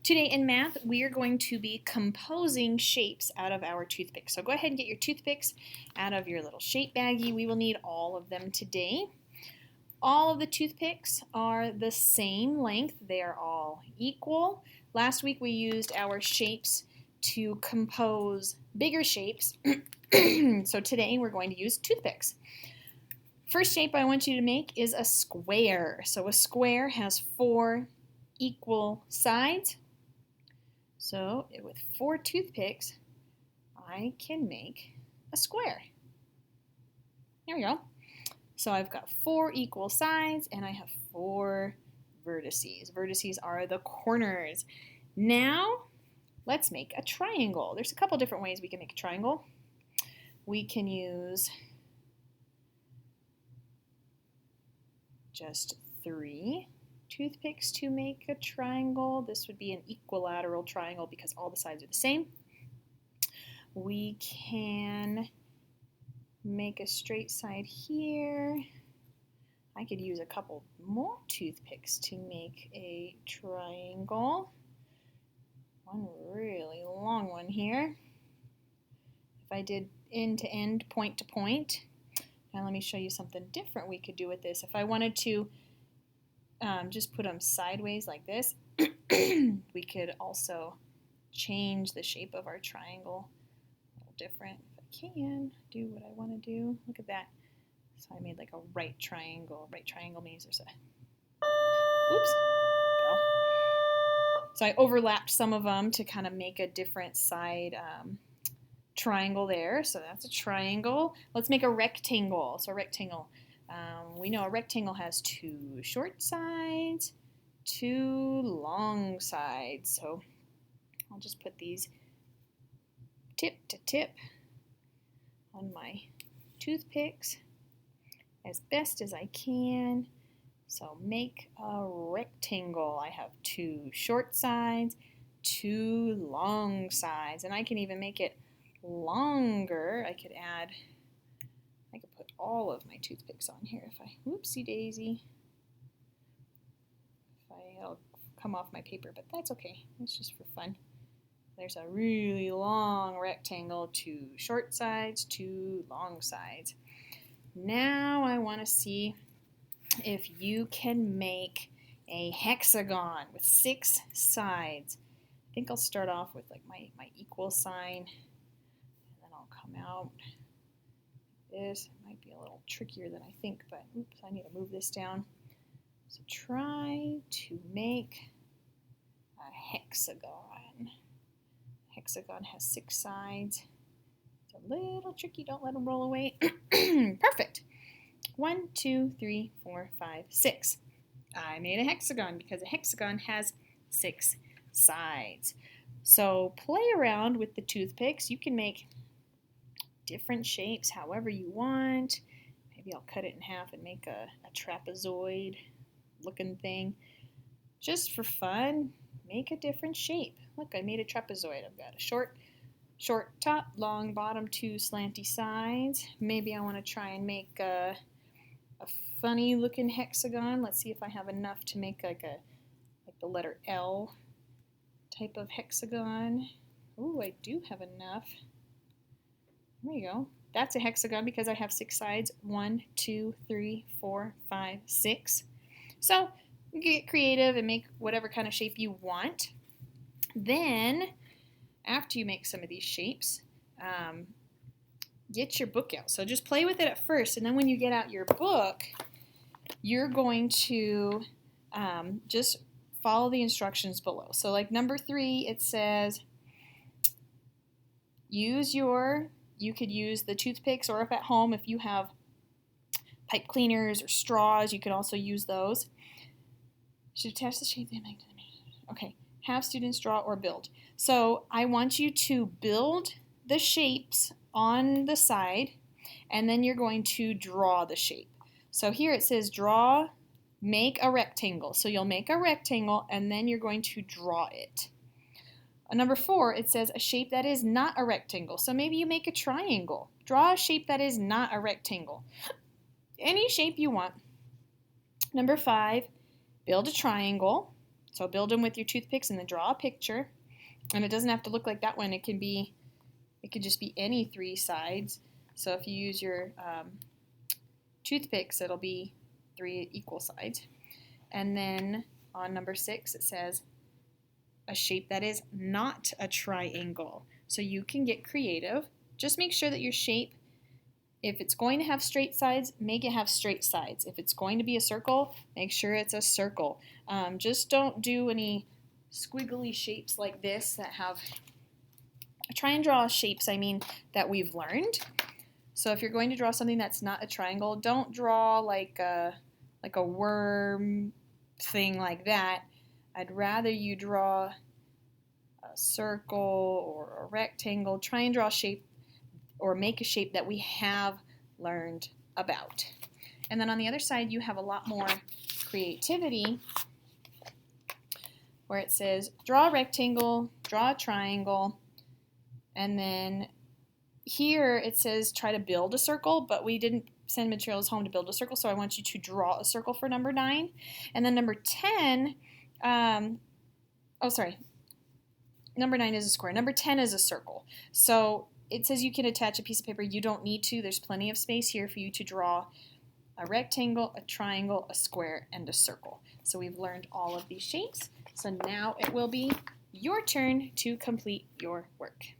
Today in math, we are going to be composing shapes out of our toothpicks. So go ahead and get your toothpicks out of your little shape baggie. We will need all of them today. All of the toothpicks are the same length. They are all equal. Last week we used our shapes to compose bigger shapes. So today we're going to use toothpicks. First shape I want you to make is a square. So a square has 4 equal sides. So with 4 toothpicks, I can make a square. There we go. So I've got 4 equal sides and I have 4 vertices. Vertices are the corners. Now let's make a triangle. There's a couple different ways we can make a triangle. We can use just 3 toothpicks to make a triangle. This would be an equilateral triangle because all the sides are the same. We can make a straight side here. I could use a couple more toothpicks to make a triangle. One really long one here. If I did end to end, point to point. Now let me show you something different we could do with this. If I wanted to just put them sideways like this, we could also change the shape of our triangle a little different. If I can do what I want to do, look at that. So I made like a right triangle. Right triangle means there's a, oops, bell. So I overlapped some of them to kind of make a different side triangle there. So that's a triangle. Let's make a rectangle. So a rectangle. We know a rectangle has 2 short sides, 2 long sides. So I'll just put these tip to tip on my toothpicks as best as I can. So make a rectangle. I have 2 short sides, 2 long sides, and I can even make it longer. I could put all of my toothpicks on here if I, whoopsie daisy. It'll come off my paper, but that's okay. It's just for fun. There's a really long rectangle, 2 short sides, 2 long sides. Now I want to see if you can make a hexagon with 6 sides. I think I'll start off with like my equal sign, and then I'll come out. This might be a little trickier than I think, but oops, I need to move this down. So try to make a hexagon. Hexagon has 6 sides. It's a little tricky, don't let them roll away. Perfect. 1, 2, 3, 4, 5, 6. I made a hexagon because a hexagon has 6 sides. So play around with the toothpicks. You can make different shapes however you want. Maybe I'll cut it in half and make a trapezoid looking thing. Just for fun, make a different shape. Look, I made a trapezoid. I've got a short top, long bottom, 2 slanty sides. Maybe I want to try and make a funny looking hexagon. Let's see if I have enough to make like the letter L type of hexagon. Ooh, I do have enough. There you go. That's a hexagon because I have 6 sides. 1, 2, 3, 4, 5, 6. So you can get creative and make whatever kind of shape you want. Then, after you make some of these shapes, get your book out. So just play with it at first, and then when you get out your book, you're going to just follow the instructions below. So like number 3, it says you could use the toothpicks, or if at home, if you have pipe cleaners or straws, you could also use those. Should attach the shape. Okay, have students draw or build. So I want you to build the shapes on the side, and then you're going to draw the shape. So here it says draw, make a rectangle. So you'll make a rectangle, and then you're going to draw it. Number 4, it says a shape that is not a rectangle. So maybe you make a triangle. Draw a shape that is not a rectangle. Any shape you want. Number 5, build a triangle. So build them with your toothpicks and then draw a picture. And it doesn't have to look like that one. It could just be any 3 sides. So if you use your toothpicks, it'll be 3 equal sides. And then on number 6, it says a shape that is not a triangle. So you can get creative. Just make sure that your shape, if it's going to have straight sides, make it have straight sides. If it's going to be a circle, make sure it's a circle. Just don't do any squiggly shapes like this that have, try and draw shapes, that we've learned. So if you're going to draw something that's not a triangle, don't draw like a worm thing like that. I'd rather you draw a circle or a rectangle. Try and draw a shape or make a shape that we have learned about. And then on the other side, you have a lot more creativity where it says draw a rectangle, draw a triangle, and then here it says try to build a circle, but we didn't send materials home to build a circle, so I want you to draw a circle for number 9. And then number 10, number 9 is a square. Number 10 is a circle. So it says you can attach a piece of paper. You don't need to. There's plenty of space here for you to draw a rectangle, a triangle, a square, and a circle. So we've learned all of these shapes. So now it will be your turn to complete your work.